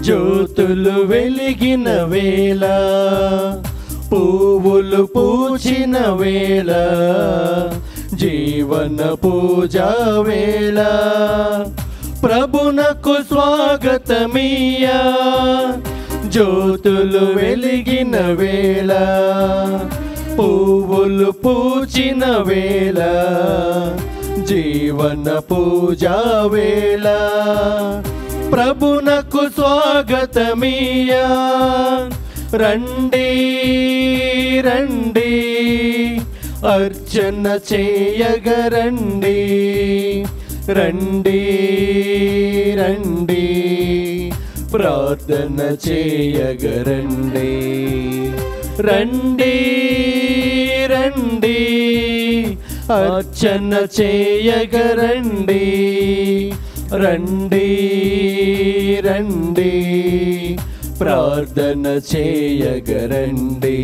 జ్యోతులు వెలిగిన వేళ, పువ్వులు పూచిన వేళ, జీవన పూజా వేళ, ప్రభునకు స్వాగతమియ్యా. జ్యోతులు వెలిగిన వేళ, పువ్వులు పూచిన వేళ, జీవన పూజా వేళ, ప్రభునకు స్వాగతమియ్యా. రండి రండి అర్చన చేయగరండి, రండి రండి ప్రార్థన చేయగరండి, రండి రండి అర్చన చేయగరండి, రండి రండి ప్రార్థన చేయగరండి.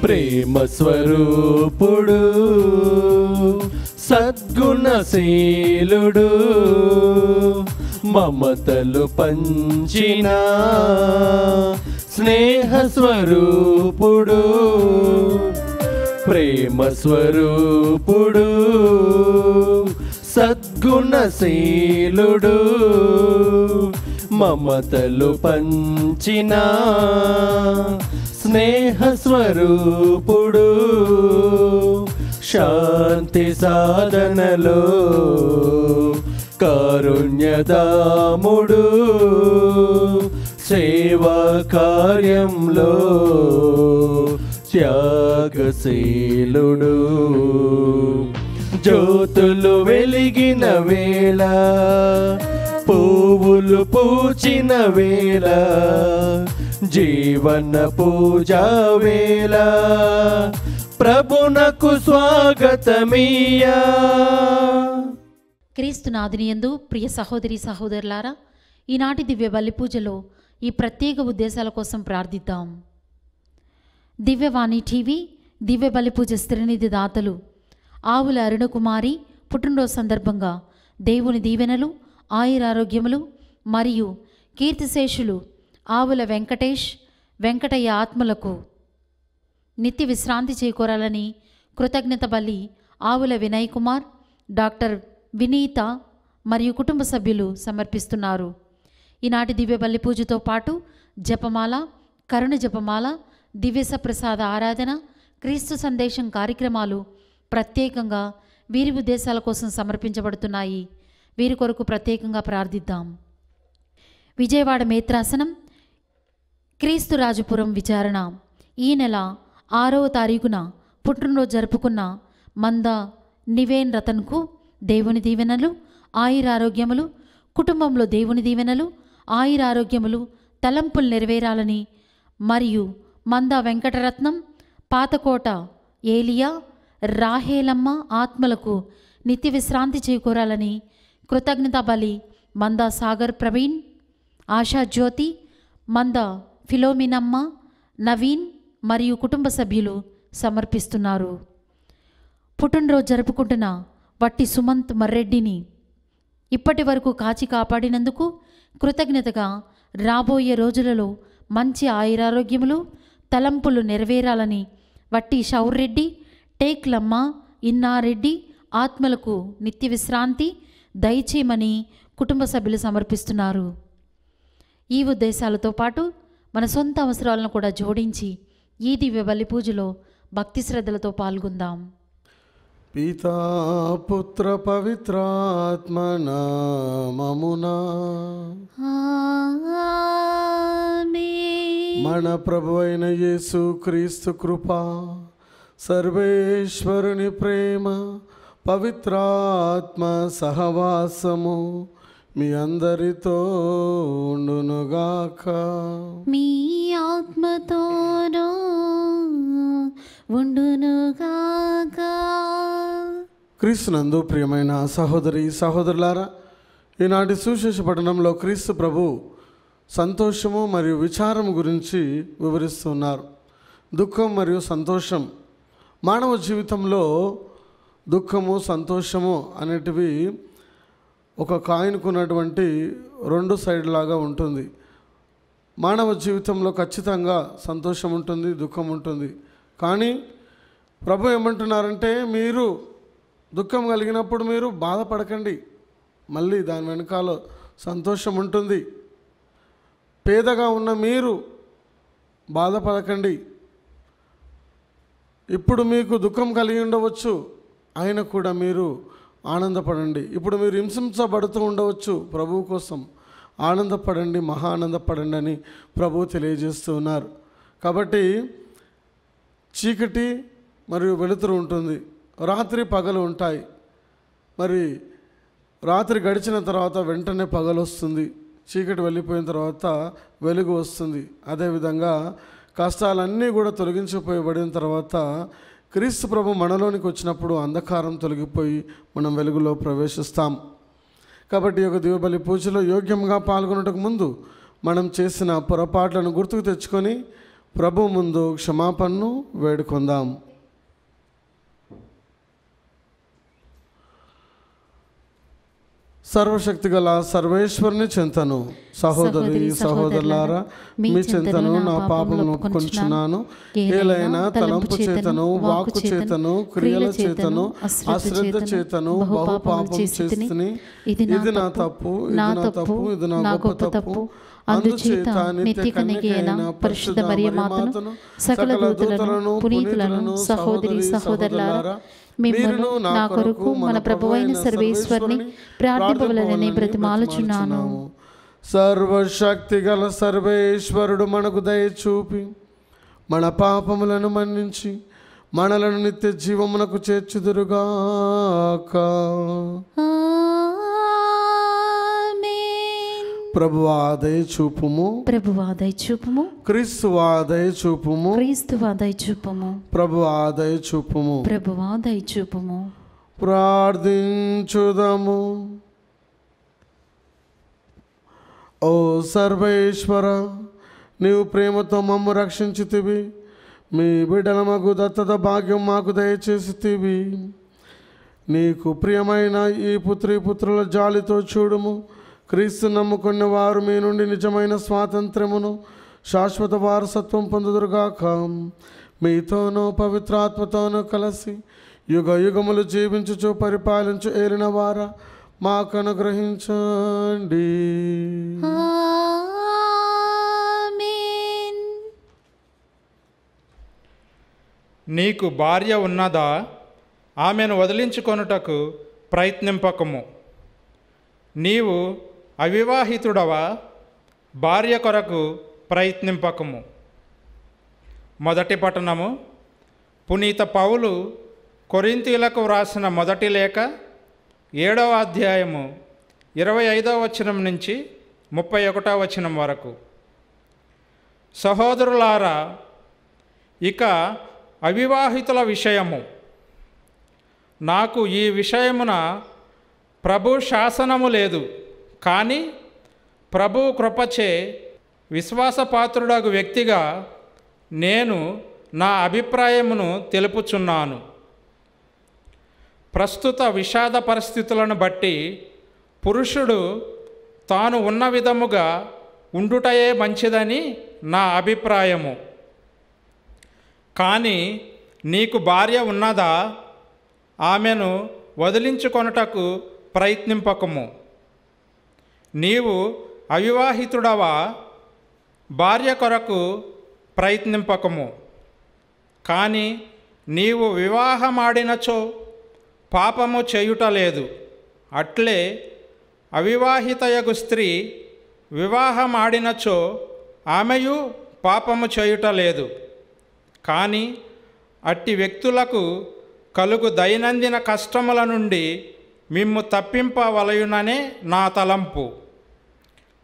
ప్రేమ స్వరూపుడు, సద్గుణశీలుడు, మమతలు పంచిన స్నేహ స్వరూపుడు, ప్రేమ స్వరూపుడు, సద్గుణశీలుడు, మమతలు పంచిన స్నేహ స్వరూపుడు, శాంతి సాధనలో కారుణ్యదాముడు, సేవా కార్యంలో త్యాగశీలుడు. జ్యోతులు వెలిగిన వేళ, పువ్వులు పూచిన వేళ, జీవన పూజా వేళ, ప్రభునకు స్వాగతమియ్యా. క్రీస్తునాథునియందు ప్రియ సహోదరి సహోదరులారా, ఈనాటి దివ్య బలి పూజలో ఈ ప్రత్యేక ఉద్దేశాల కోసం ప్రార్థిద్దాం. దివ్యవాణి టీవీ దివ్య బలి పూజ స్థిరనిధి దాతలు ఆవుల అరుణకుమారి పుట్టినరోజు సందర్భంగా దేవుని దీవెనలు, ఆయురారోగ్యములు మరియు కీర్తిశేషులు ఆవుల వెంకటేష్, వెంకటయ్య ఆత్మలకు నిత్య విశ్రాంతి చేకూరాలని కృతజ్ఞత బలి ఆవుల వినయ్ కుమార్, డాక్టర్ వినీత మరియు కుటుంబ సభ్యులు సమర్పిస్తున్నారు. ఈనాటి దివ్య బలి పూజతో పాటు జపమాల, కరుణ జపమాల, దివ్యస ప్రసాద ఆరాధన, క్రీస్తు సందేశం కార్యక్రమాలు ప్రత్యేకంగా వీరి ఉద్దేశాల కోసం సమర్పించబడుతున్నాయి. వీరి కొరకు ప్రత్యేకంగా ప్రార్థిద్దాం. విజయవాడ మేత్రాసనం క్రీస్తురాజపురం విచారణ ఈ నెల 6వ తారీఖున పుట్టినరోజు జరుపుకున్న మంద నివేన్ రతన్కు దేవుని దీవెనలు, ఆయురారోగ్యములు, కుటుంబంలో దేవుని దీవెనలు, ఆయురారోగ్యములు, తలంపులు నెరవేరాలని మరియు మంద వెంకటరత్నం, పాతకోట ఏలియా, రాహేలమ్మ ఆత్మలకు నిత్య విశ్రాంతి చేకూరాలని కృతజ్ఞత బలి మంద సాగర్ ప్రవీణ్, ఆశా జ్యోతి, మంద ఫిలోమినమ్మ, నవీన్ మరియు కుటుంబ సభ్యులు సమర్పిస్తున్నారు. పుట్టినరోజు జరుపుకుంటున్న వట్టి సుమంత్ మర్రెడ్డిని ఇప్పటి వరకు కాచి కాపాడినందుకు కృతజ్ఞతగా రాబోయే రోజులలో మంచి ఆయురారోగ్యములు, తలంపులు నెరవేరాలని వట్టి షౌర్రెడ్డి, టేక్లమ్మ, ఇన్నారెడ్డి ఆత్మలకు నిత్య విశ్రాంతి దయచేయమని కుటుంబ సభ్యులు సమర్పిస్తున్నారు. ఈ ఉద్దేశాలతో పాటు మన సొంత అవసరాలను కూడా జోడించి ఈ దివ్య బలి పూజలో భక్తి శ్రద్ధలతో పాల్గొందాం. పితా పుత్ర పవిత్రాత్మ నామమునా మన ప్రభువైన యేసు క్రీస్తు కృప, సర్వేశ్వరుని ప్రేమ, పవిత్రాత్మ సహవాసము మీ అందరితో ఉండునుగాక. మీ ఆత్మతోనూ ఉండునుగాక. క్రీస్తునందు ప్రియమైన సహోదరి సహోదరులారా, ఈనాటి సువిశేష పఠనంలో క్రీస్తు ప్రభు సంతోషము మరియు విచారం గురించి వివరిస్తున్నారు. దుఃఖం మరియు సంతోషం, మానవ జీవితంలో దుఃఖము సంతోషము అనేటివి ఒక కాయిన్కు ఉన్నటువంటి రెండు సైడ్ లాగా ఉంటుంది. మానవ జీవితంలో ఖచ్చితంగా సంతోషం ఉంటుంది, దుఃఖం ఉంటుంది. కానీ ప్రభు ఏమంటున్నారంటే, మీరు దుఃఖం కలిగినప్పుడు మీరు బాధపడకండి, మళ్ళీ దాని వెనకాల సంతోషం ఉంటుంది. పేదగా ఉన్న మీరు బాధపడకండి. ఇప్పుడు మీకు దుఃఖం కలిగి ఉండవచ్చు, ఆయన కూడా మీరు ఆనందపడండి. ఇప్పుడు మీరు హింసించబడుతూ ఉండవచ్చు, ప్రభువు కోసం ఆనందపడండి, మహా ఆనందపడండి అని ప్రభువు తెలియజేస్తూ ఉన్నారు. కాబట్టి చీకటి మరియు వెలుతురు ఉంటుంది, రాత్రి పగలు ఉంటాయి. మరి రాత్రి గడిచిన తర్వాత వెంటనే పగలు వస్తుంది, చీకటి వెళ్ళిపోయిన తర్వాత వెలుగు వస్తుంది. అదేవిధంగా కష్టాలన్నీ కూడా తొలగించిపోయబడిన తర్వాత క్రీస్తు ప్రభు మనలోనికి వచ్చినప్పుడు అంధకారం తొలగిపోయి మనం వెలుగులో ప్రవేశిస్తాం. కాబట్టి ఒక దివ్యబలి పూజలో యోగ్యంగా పాల్గొనటకు ముందు మనం చేసిన పొరపాట్లను గుర్తుకు తెచ్చుకొని ప్రభు ముందు క్షమాపణను వేడుకొందాం. సర్వశక్తి గల సర్వేశ్వరుని చెంతను, సహోదరి సహోదరులారా, మీ చెంతను నా పాపమును ఒప్పుకొనుచున్నాను. ఏలైనా తలంపు చేతను, వాక్కు చేతను, క్రియల చేతను, అశ్రద్ధ చేతను బహు పాపం చేస్తుని. ఇది నా తప్పు, ఇది నా గొప్ప తప్పు. అందుచేత నిత్య కన్యకైన పరిశుద్ధ మరియమాతను, సకల దూతలను, పునీతులను, సహోదరి సహోదరులారా, మిమ్మును నా కొరకు మన ప్రభువైన సర్వేశ్వరుని ప్రార్థింపవలెనని బ్రతిమాలుచున్నాను. సర్వశక్తి గల సర్వేశ్వరుడు మనకు దయ చూపి మన పాపములను మన్నించి మనలను నిత్య జీవమునకు చేర్చుదురుగాక. ప్రభువా దయ చూపుము, ప్రభువా దయ చూపుము. క్రీస్తువా దయ చూపుము, క్రీస్తువా దయ చూపుము. ప్రభువా దయ చూపుము, ప్రభువా దయ చూపుము. ప్రార్థించుదము. ఓ సర్వేశ్వర, నీవు ప్రేమతో మమ్ము రక్షించితివి, మీ బిడ్డల మగు దత్తత భాగ్యం మాకు దయచేసితివి. నీకు ప్రియమైన ఈ పుత్రుల జాలితో చూడుము. క్రీస్తు నమ్ముకున్న వారు మీ నుండి నిజమైన స్వాతంత్ర్యమును, శాశ్వత వారసత్వం పొందుదురుగాక. మీతోనూ పవిత్రాత్మతోనూ కలిసి యుగ యుగములు జీవించుచు పరిపాలించు ఏలిన వారా మాకు అనుగ్రహించండి. నీకు భార్య ఉన్నదా? ఆమెను వదిలించుకొనుటకు ప్రయత్నింపకము. నీవు అవివాహితుడవా? భార్య కొరకు ప్రయత్నింపకము. మొదటి పట్టణము. పునీత పౌలు కొరింథీయులకు వ్రాసిన మొదటి లేఖ 7వ అధ్యాయము 25వ వచనం నుంచి 31వ వచనం వరకు. సహోదరులారా, ఇక అవివాహితుల విషయము. నాకు ఈ విషయమున ప్రభు శాసనము లేదు, కానీ ప్రభు కృపచే విశ్వాసపాత్రుడగు వ్యక్తిగా నేను నా అభిప్రాయమును తెలుపుచున్నాను. ప్రస్తుత విషాద పరిస్థితులను బట్టి పురుషుడు తాను ఉన్న విధముగా ఉండుటయే మంచిదని నా అభిప్రాయము. కానీ నీకు భార్య ఉన్నదా? ఆమెను వదిలించుకొనుటకు ప్రయత్నింపకము. నీవు అవివాహితుడవా? భార్య కొరకు ప్రయత్నింపకము. కానీ నీవు వివాహమాడినచో పాపము చేయుటలేదు. అట్లే అవివాహితయగు స్త్రీ వివాహమాడినచో ఆమెయు పాపము చేయుటలేదు. కానీ అట్టి వ్యక్తులకు కలుగు దైనందిన కష్టముల నుండి మిమ్ము తప్పింపవలయుననే నా తలంపు.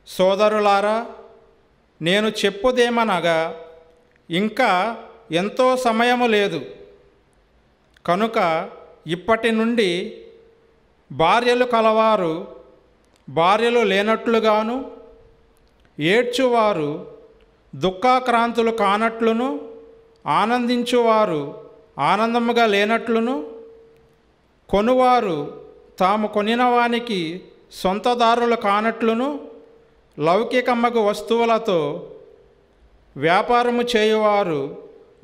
సోదరులారా, నేను చెప్పుదేమనగా ఇంకా ఎంతో సమయము లేదు. కనుక ఇప్పటి నుండి భార్యలు కలవారు భార్యలు లేనట్లుగాను, ఏడ్చువారు దుఃఖాక్రాంతులు కానట్లును, ఆనందించువారు ఆనందముగా లేనట్లును, కొనువారు తాము కొనిన వానికి సొంతదారులు కానట్లును, లౌకికమ్మగు వస్తువులతో వ్యాపారము చేయువారు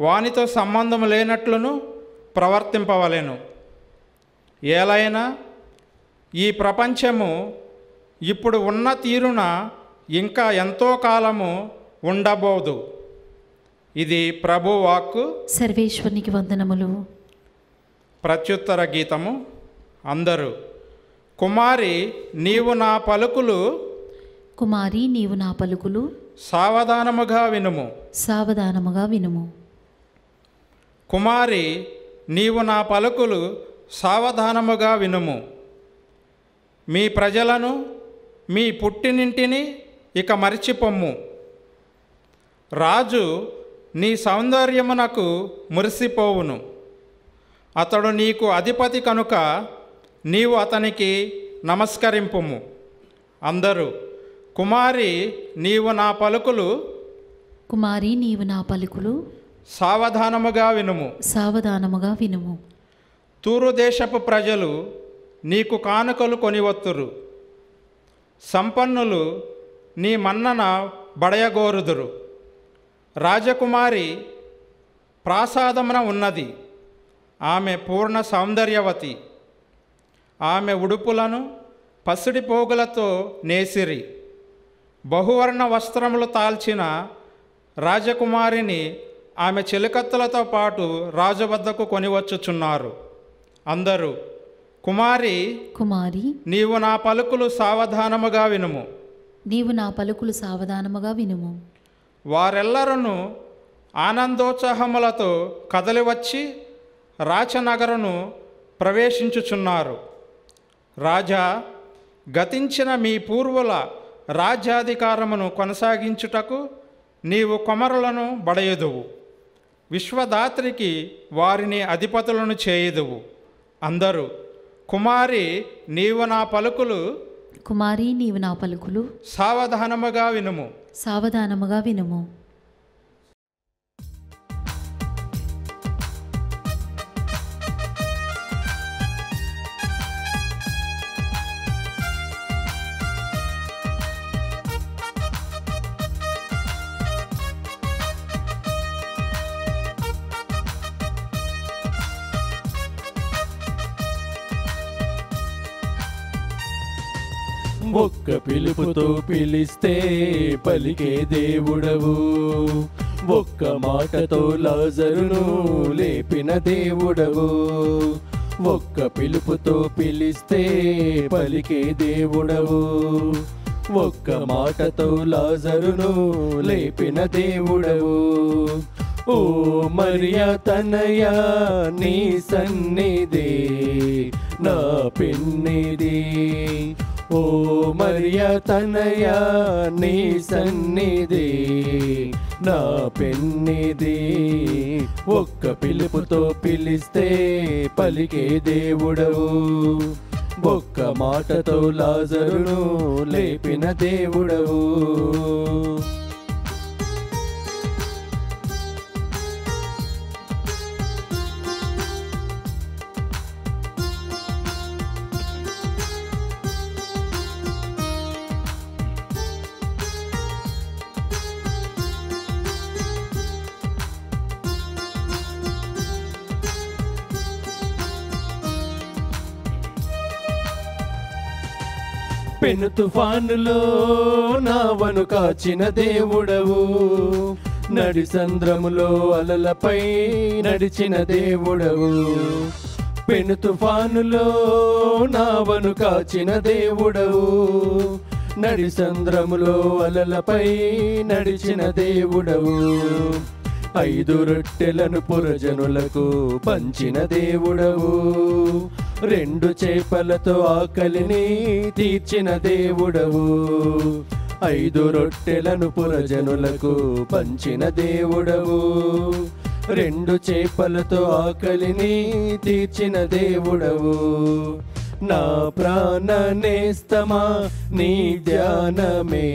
వానితో సంబంధం లేనట్లును ప్రవర్తింపవలెను. ఏలైనా ఈ ప్రపంచము ఇప్పుడు ఉన్న తీరున ఇంకా ఎంతో కాలము ఉండబోదు. ఇది ప్రభు వాక్కు. సర్వేశ్వరునికి వందనములు. ప్రత్యుత్తర గీతము. అందరూ కుమారి నీవు నా పలుకులు, కుమారి నీవు నా పలుకులు సావధానముగా వినుము. సావధానముగా వినుము. కుమారి నీవు నా పలుకులు సావధానముగా వినుము. మీ ప్రజలను మీ పుట్టినింటిని ఇక మరిచిపొమ్ము. రాజు నీ సౌందర్యమునకు మురిసిపోవును. అతడు నీకు అధిపతి కనుక నీవు అతనికి నమస్కరింపుము. అందరూ కుమారి నీవు నా పలుకులు, కుమారి నీవు నా పలుకులు సావధానముగా వినుము. సావధానముగా వినుము. తూరు దేశపు ప్రజలు నీకు కానుకలు కొనివత్తురు. సంపన్నులు నీ మన్నన బడయగోరుదురు. రాజకుమారి ప్రాసాదమున ఉన్నది. ఆమె పూర్ణ సౌందర్యవతి. ఆమె ఉడుపులను పసిడి పోగులతో నేసిరి. బహువర్ణ వస్త్రములు తాల్చిన రాజకుమారిని ఆమె చెలికత్తలతో పాటు రాజు వద్దకు కొనివచ్చుచున్నారు. అందరూ కుమారి, కుమారి నీవు నా పలుకులు సావధానముగా వినుము. నీవు నా పలుకులు సావధానముగా వినుము. వారెల్లరూ ఆనందోత్సాహములతో కదలివచ్చి రాచనగరును ప్రవేశించుచున్నారు. రాజా, గతించిన మీ పూర్వుల రాజ్యాధికారమును కొనసాగించుటకు నీవు కొమరులను బడయుదువు. విశ్వదాత్రికి వారిని అధిపతులను చేయుదువు. అందరూ కుమారి నీవు నా పలుకులు, కుమారి నీవు నా పలుకులు సావధానముగా వినుము. సావధానముగా వినుము. ఒక్క పిలుపుతో పిలిస్తే పలికే దేవుడవు, ఒక్క మాటతో లాజరును లేపిన దేవుడవు. ఒక్క పిలుపుతో పిలిస్తే పలికే దేవుడవు, ఒక్క మాటతో లాజరును లేపిన దేవుడవు. ఓ మరియా తనయ నీ సన్నిధి నా పెన్నిది. ఓ మరియా తనయ నీ సన్నిధి నా పెన్నిది. ఒక్క పిలుపుతో పిలిస్తే పలికే దేవుడవు, ఒక్క మాటతో లాజరును లేపిన దేవుడవు. పెను తుఫానులో నావను కాచిన దేవుడవు, నడి సంద్రములో అలలపై నడిచిన దేవుడవు. పెను తుఫానులో నావను కాచిన దేవుడవు, నడి సంద్రములో అలలపై నడిచిన దేవుడవు. 5 రొట్టెలను పురజనులకు పంచిన దేవుడవు, 2 చేపలతో ఆకలిని తీర్చిన దేవుడవు. 5 రొట్టెలను పురజనులకు పంచిన దేవుడవు, 2 చేపలతో ఆకలిని తీర్చిన దేవుడవు. నా ప్రాణ నేస్తమా నీ ధ్యానమే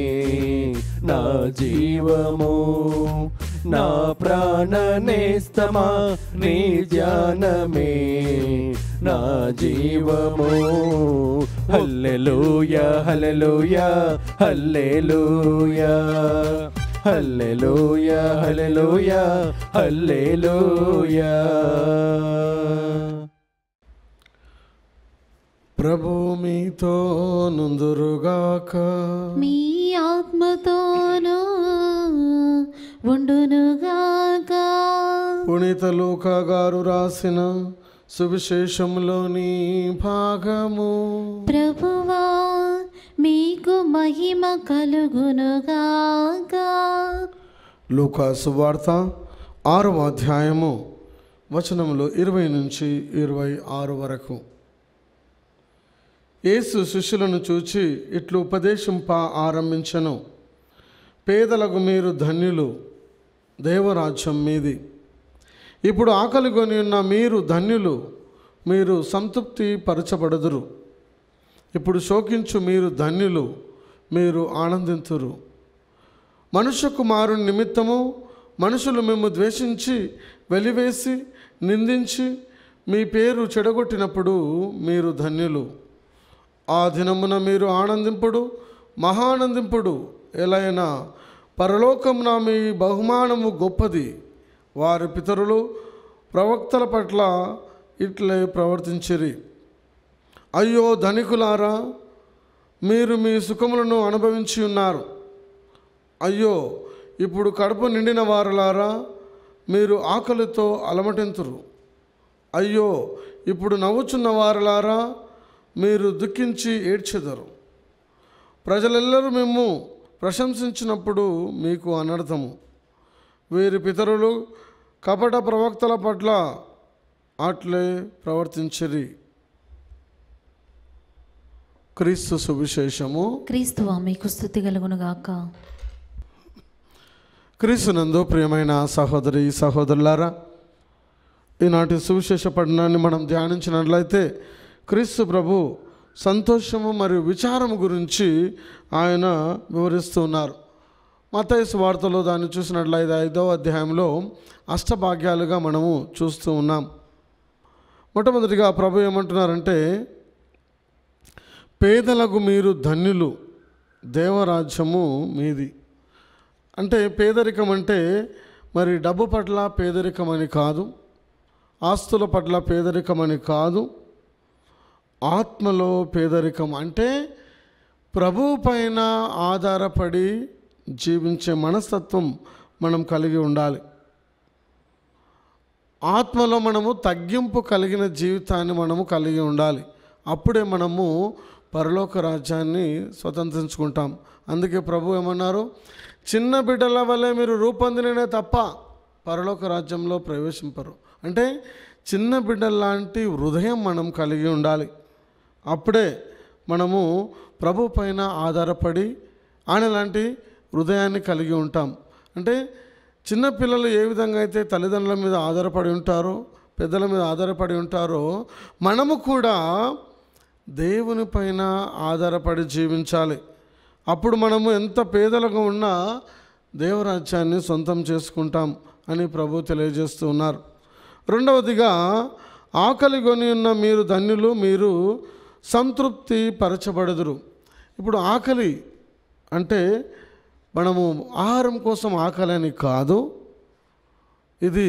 నా జీవము. నా ప్రాణ నేస్తమా నీ ధ్యానమే నా జీవము. హల్లెలూయా హల్లెలూయా హల్లెలూయా హల్లెలూయా హల్లెలూయా హల్లెలూయా. ప్రభు మీతో నుందురుగాక, మీ ఆత్మతోనూ ఉండునుగాక. పునీత లూకా గారు రాసిన సువిశేషంలోని భాగము. ప్రభువా మీకు మహిమ కలుగునుగాక. లూకా సువార్త 6వ అధ్యాయము వచనములు 20 నుంచి 26 వరకు. యేసు శిష్యులను చూచి ఇట్లు ఉపదేశింప ఆరంభించెను. పేదలకు మీరు ధన్యులు, దేవరాజ్యం మీది. ఇప్పుడు ఆకలి కొని ఉన్న మీరు ధన్యులు, మీరు సంతృప్తి పరచబడదురు. ఇప్పుడు శోకించు మీరు ధన్యులు, మీరు ఆనందింతురు. మనుష్య కుమారుని నిమిత్తము మనుషులు మిమ్ము ద్వేషించి వెలివేసి నిందించి మీ పేరు చెడగొట్టినప్పుడు మీరు ధన్యులు. ఆ దినమున మీరు ఆనందింపుడు, మహానందింపుడు. ఎలైనా పరలోకమున మీ బహుమానము గొప్పది. వారి పితరులు ప్రవక్తల పట్ల ఇట్లే ప్రవర్తించిరి. అయ్యో ధనికులారా, మీరు మీ సుఖములను అనుభవించి ఉన్నారు. అయ్యో ఇప్పుడు కడుపు నిండిన వారులారా, మీరు ఆకలితో అలమటింతురు. అయ్యో ఇప్పుడు నవ్వుచున్న వారులారా, మీరు దుఃఖించి ఏడ్చెదరు. ప్రజలెల్లరూ మేము ప్రశంసించినప్పుడు మీకు అనర్థము. వీరి పితరులు కపట ప్రవక్తల పట్ల అట్లే ప్రవర్తించిరి. క్రీస్తు సువిశేషము. క్రీస్తువా మీకు స్తుతి కలుగునుగాక. క్రీస్తునందు ప్రియమైన సహోదరి సహోదరులారా, ఈనాటి సువిశేష పఠనాన్ని మనం ధ్యానించినట్లయితే క్రీస్తు ప్రభు సంతోషము మరియు విచారము గురించి ఆయన వివరిస్తూ ఉన్నారు. మత్తయి సువార్తలో దాన్ని చూసినట్లయితే 5వ అధ్యాయంలో అష్టభాగ్యాలుగా మనము చూస్తూ ఉన్నాం. మొట్టమొదటిగా ప్రభు ఏమంటున్నారంటే, పేదలకు మీరు ధన్యులు, దేవరాజ్యము మీది. అంటే పేదరికం అంటే మరి డబ్బు పట్ల పేదరికం అని కాదు, ఆస్తుల పట్ల పేదరికం అని కాదు. ఆత్మలో పేదరికం అంటే ప్రభువు పైన ఆధారపడి జీవించే మనస్తత్వం మనం కలిగి ఉండాలి. ఆత్మలో మనము తగ్గింపు కలిగిన జీవితాన్ని మనము కలిగి ఉండాలి. అప్పుడే మనము పరలోక రాజ్యాన్ని స్వతంత్రించుకుంటాం. అందుకే ప్రభు ఏమన్నారు, చిన్న బిడ్డల వల్లే మీరు రూపొందిననే తప్ప పరలోక రాజ్యంలో ప్రవేశింపరు. అంటే చిన్న బిడ్డల్లాంటి హృదయం మనం కలిగి ఉండాలి. అప్పుడే మనము ప్రభు పైన ఆధారపడి ఆయన లాంటి హృదయాన్ని కలిగి ఉంటాం. అంటే చిన్నపిల్లలు ఏ విధంగా అయితే తల్లిదండ్రుల మీద ఆధారపడి ఉంటారో, పెద్దల మీద ఆధారపడి ఉంటారో, మనము కూడా దేవుని పైన ఆధారపడి జీవించాలి. అప్పుడు మనము ఎంత పేదలుగా ఉన్నా దేవరాజ్యాన్ని సొంతం చేసుకుంటాం అని ప్రభు తెలియజేస్తూ ఉన్నారు. రెండవదిగా, ఆకలి కొని ఉన్న మీరు ధన్యులు, మీరు సంతృప్తి పరచబడదురు. ఇప్పుడు ఆకలి అంటే మనము ఆహారం కోసం ఆకలి అని కాదు, ఇది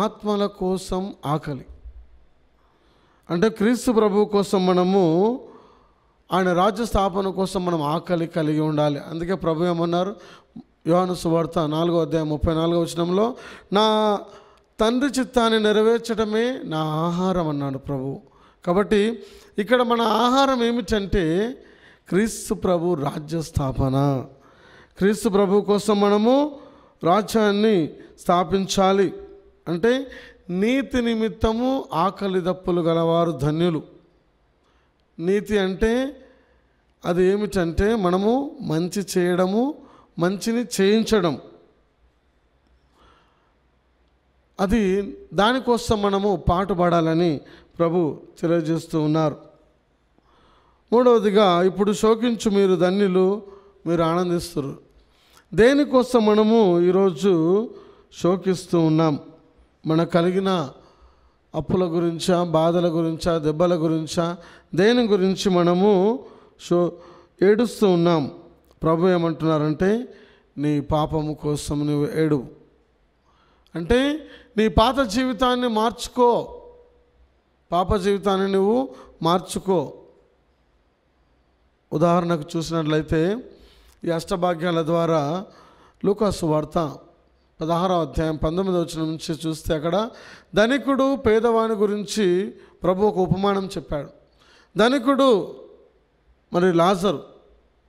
ఆత్మల కోసం ఆకలి. అంటే క్రీస్తు ప్రభు కోసం మనము ఆయన రాజ్య స్థాపన కోసం మనం ఆకలి కలిగి ఉండాలి. అందుకే ప్రభు ఏమన్నారు, యోహాను సువార్త 4వ అధ్యాయం 34వ వచనంలో, నా తండ్రి చిత్తాన్ని నెరవేర్చడమే నా ఆహారం అన్నాడు ప్రభు. కాబట్టి ఇక్కడ మన ఆహారం ఏమిటంటే క్రీస్తు ప్రభు రాజ్య స్థాపన. క్రీస్తు ప్రభు కోసం మనము రాజ్యాన్ని స్థాపించాలి. అంటే నీతి నిమిత్తము ఆకలి దప్పులు గలవారు ధన్యులు. నీతి అంటే అది ఏమిటంటే మనము మంచి చేయడము, మంచిని చేయించడం. అది దానికోసం మనము పాటుపడాలని ప్రభు తెలియజేస్తూ ఉన్నారు. మూడవదిగా, ఇప్పుడు శోకించు మీరు ధన్యులు, మీరు ఆనందిస్తారు. దేనికోసం మనము ఈరోజు శోకిస్తూ ఉన్నాం? మనకు కలిగిన అప్పుల గురించా, బాధల గురించా, దెబ్బల గురించా, దేని గురించి మనము ఏడుస్తూ ఉన్నాం? ప్రభు ఏమంటున్నారంటే, నీ పాపము కోసం నువ్వు ఏడు. అంటే నీ పాత జీవితాన్ని మార్చుకో, పాప జీవితాన్ని నువ్వు మార్చుకో. ఉదాహరణకు చూసినట్లయితే ఈ అష్టభాగ్యాల ద్వారా లూకాసు సువార్త 16వ అధ్యాయం 19వ వచనం నుంచి చూస్తే అక్కడ ధనికుడు పేదవాని గురించి ప్రభు ఒక ఉపమానం చెప్పాడు. ధనికుడు మరి లాజరు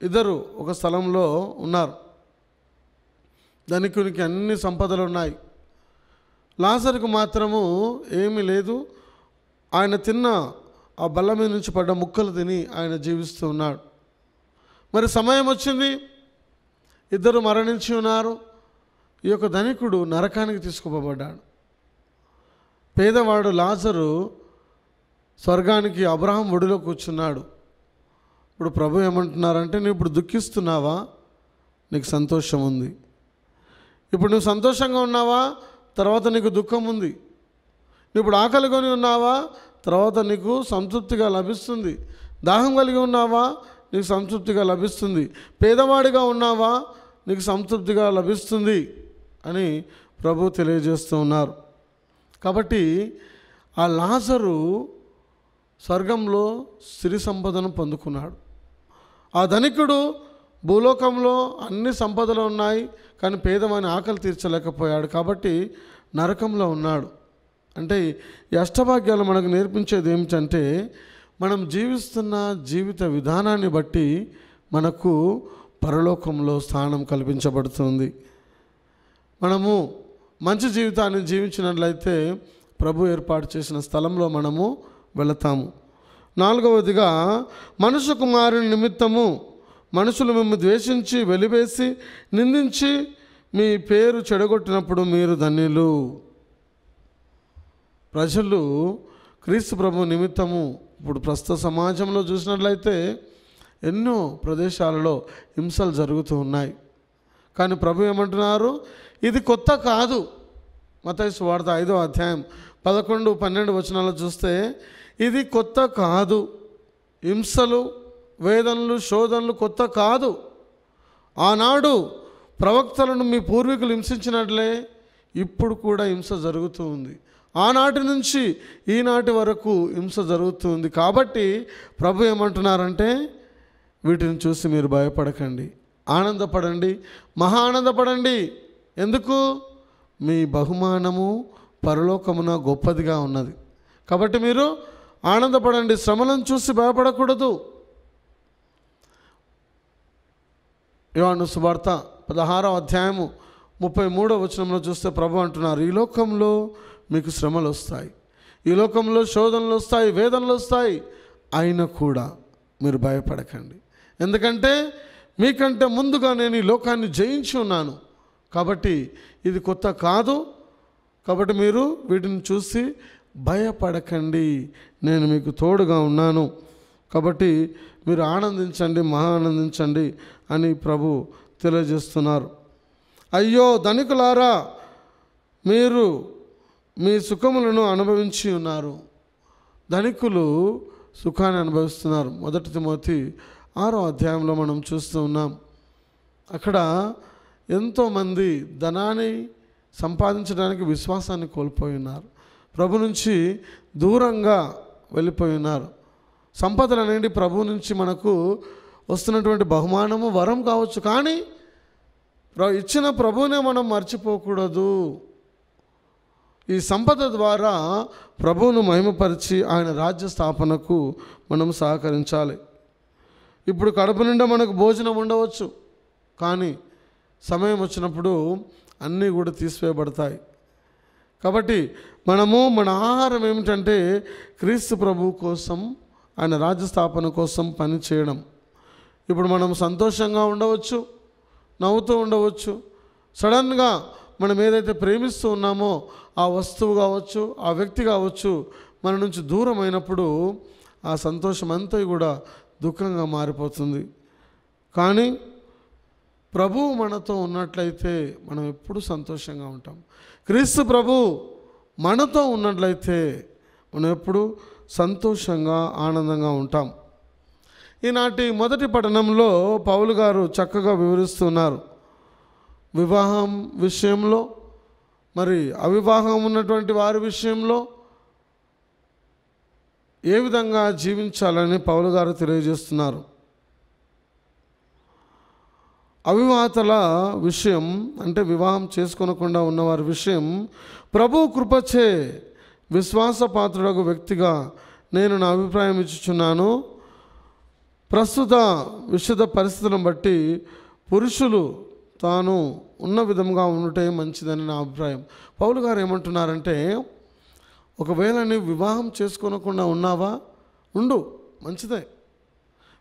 ఇద్దరు ఒక స్థలంలో ఉన్నారు. ధనికునికి అన్ని సంపదలు ఉన్నాయి, లాజరుకు మాత్రము ఏమీ లేదు. ఆయన తిన్న ఆ బల్ల మీద నుంచి పడ్డ ముక్కలు తిని ఆయన జీవిస్తూ ఉన్నాడు. మరి సమయం వచ్చింది, ఇద్దరు మరణించి ఉన్నారు. ఈ యొక్క ధనికుడు నరకానికి తీసుకుపోబడ్డాడు. పేదవాడు లాజరు స్వర్గానికి అబ్రహాం ఒడిలో కూర్చున్నాడు. ఇప్పుడు ప్రభు ఏమంటున్నారంటే, నువ్వు ఇప్పుడు దుఃఖిస్తున్నావా? నీకు సంతోషం ఉంది. ఇప్పుడు నువ్వు సంతోషంగా ఉన్నావా? తర్వాత నీకు దుఃఖం ఉంది. నువ్వు ఇప్పుడు ఆకలి కొని ఉన్నావా? తర్వాత నీకు సంతృప్తిగా లభిస్తుంది. దాహం కలిగి ఉన్నావా? నీకు సంతృప్తిగా లభిస్తుంది. పేదవాడిగా ఉన్నావా? నీకు సంతృప్తిగా లభిస్తుంది అని ప్రభు తెలియజేస్తూ ఉన్నారు. కాబట్టి ఆ లాజరు స్వర్గంలో సిరి సంపదను పొందుకున్నాడు. ఆ ధనికుడు భూలోకంలో అన్ని సంపదలు ఉన్నాయి, కానీ పేదవాని ఆకలి తీర్చలేకపోయాడు, కాబట్టి నరకంలో ఉన్నాడు. అంటే ఈ అష్టభాగ్యాలు మనకు నేర్పించేది ఏమిటంటే, మనం జీవిస్తున్న జీవిత విధానాన్ని బట్టి మనకు పరలోకంలో స్థానం కల్పించబడుతుంది. మనము మంచి జీవితాన్ని జీవించినట్లయితే ప్రభు ఏర్పాటు చేసిన స్థలంలో మనము వెళతాము. నాలుగవదిగా, మనుష్య కుమారుని నిమిత్తము మనుషులు మిమ్మల్ని ద్వేషించి వెలివేసి నిందించి మీ పేరు చెడగొట్టినప్పుడు మీరు ధన్యులు. ప్రజలు క్రీస్తు ప్రభు నిమిత్తము ఇప్పుడు ప్రస్తుత సమాజంలో చూసినట్లయితే ఎన్నో ప్రదేశాలలో హింసలు జరుగుతూ ఉన్నాయి. కానీ ప్రభు ఏమంటున్నారు, ఇది కొత్త కాదు. మత్తయి సువార్త 5వ అధ్యాయం 11, 12 వచనాలు చూస్తే ఇది కొత్త కాదు. హింసలు, వేదనలు, శోధనలు కొత్త కాదు. ఆనాడు ప్రవక్తలను మీ పూర్వీకులు హింసించినట్లే ఇప్పుడు కూడా హింస జరుగుతూ ఉంది. ఆనాటి నుంచి ఈనాటి వరకు హింస జరుగుతుంది. కాబట్టి ప్రభు ఏమంటున్నారంటే, వీటిని చూసి మీరు భయపడకండి, ఆనందపడండి, మహా ఆనందపడండి. ఎందుకు? మీ బహుమానము పరలోకమున గొప్పదిగా ఉన్నది. కాబట్టి మీరు ఆనందపడండి, శ్రమలను చూసి భయపడకూడదు. యోహాను సువార్త 16వ అధ్యాయము 33వ వచనంలో చూస్తే ప్రభు అంటున్నారు, ఈ లోకంలో మీకు శ్రమలు వస్తాయి, ఈ లోకంలో శోధనలు వస్తాయి, వేదనలు వస్తాయి, అయినా కూడా మీరు భయపడకండి. ఎందుకంటే మీకంటే ముందుగా నేను ఈ లోకాన్ని జయించి ఉన్నాను. కాబట్టి ఇది కొత్త కాదు. కాబట్టి మీరు వీటిని చూసి భయపడకండి, నేను మీకు తోడుగా ఉన్నాను. కాబట్టి మీరు ఆనందించండి, మహా ఆనందించండి అని ప్రభు తెలియజేస్తున్నారు. అయ్యో ధనికులారా, మీరు మీ సుఖములను అనుభవించి ఉన్నారు. ధనికులు సుఖాన్ని అనుభవిస్తున్నారు. 1 తిమోతి 6వ అధ్యాయంలో మనం చూస్తూ ఉన్నాం. అక్కడ ఎంతోమంది ధనాన్ని సంపాదించడానికి విశ్వాసాన్ని కోల్పోయి ఉన్నారు, ప్రభు నుంచి దూరంగా వెళ్ళిపోయి ఉన్నారు. సంపదలు అనేది ప్రభు నుంచి మనకు వస్తున్నటువంటి బహుమానము, వరం కావచ్చు, కానీ ఇచ్చిన ప్రభువునే మనం మర్చిపోకూడదు. ఈ సంపద ద్వారా ప్రభువును మహిమపరిచి ఆయన రాజ్య స్థాపనకు మనం సహకరించాలి. ఇప్పుడు కడుపు నిండా మనకు భోజనం ఉండవచ్చు, కానీ సమయం వచ్చినప్పుడు అన్నీ కూడా తీసివేయబడతాయి. కాబట్టి మనము మన ఆహారం ఏమిటంటే క్రీస్తు ప్రభువు కోసం, ఆయన రాజ్య స్థాపన కోసం పని చేయడం. ఇప్పుడు మనం సంతోషంగా ఉండవచ్చు, నవ్వుతూ ఉండవచ్చు, సడన్గా మనం ఏదైతే ప్రేమిస్తూ ఉన్నామో ఆ వస్తువు కావచ్చు, ఆ వ్యక్తి కావచ్చు, మన నుంచి దూరం అయినప్పుడు ఆ సంతోషం అంతా కూడా దుఃఖంగా మారిపోతుంది. కానీ ప్రభువు మనతో ఉన్నట్లయితే మనం ఎప్పుడూ సంతోషంగా ఉంటాం. క్రీస్తు ప్రభు మనతో ఉన్నట్లయితే మనం ఎప్పుడూ సంతోషంగా ఆనందంగా ఉంటాం. ఈనాటి మొదటి పఠనంలో పౌలు గారు చక్కగా వివరిస్తున్నారు. వివాహం విషయంలో, మరి అవివాహం ఉన్నటువంటి వారి విషయంలో ఏ విధంగా జీవించాలని పౌలు గారు తెలియజేస్తున్నారు. అవివాహితల విషయం అంటే వివాహం చేసుకోనకుండా ఉన్నవారి విషయం, ప్రభు కృపచే విశ్వాసపాత్రుడకు వ్యక్తిగా నేను నా అభిప్రాయం ఇచ్చుచున్నాను. ప్రస్తుత విశుద్ధ పరిస్థితులను బట్టి పురుషులు తాను ఉన్న విధంగా ఉంటే మంచిదని నా అభిప్రాయం. పౌలు గారు ఏమంటున్నారంటే, ఒకవేళ నీవు వివాహం చేసుకోనకుండా ఉన్నావా, ఉండు, మంచిదే.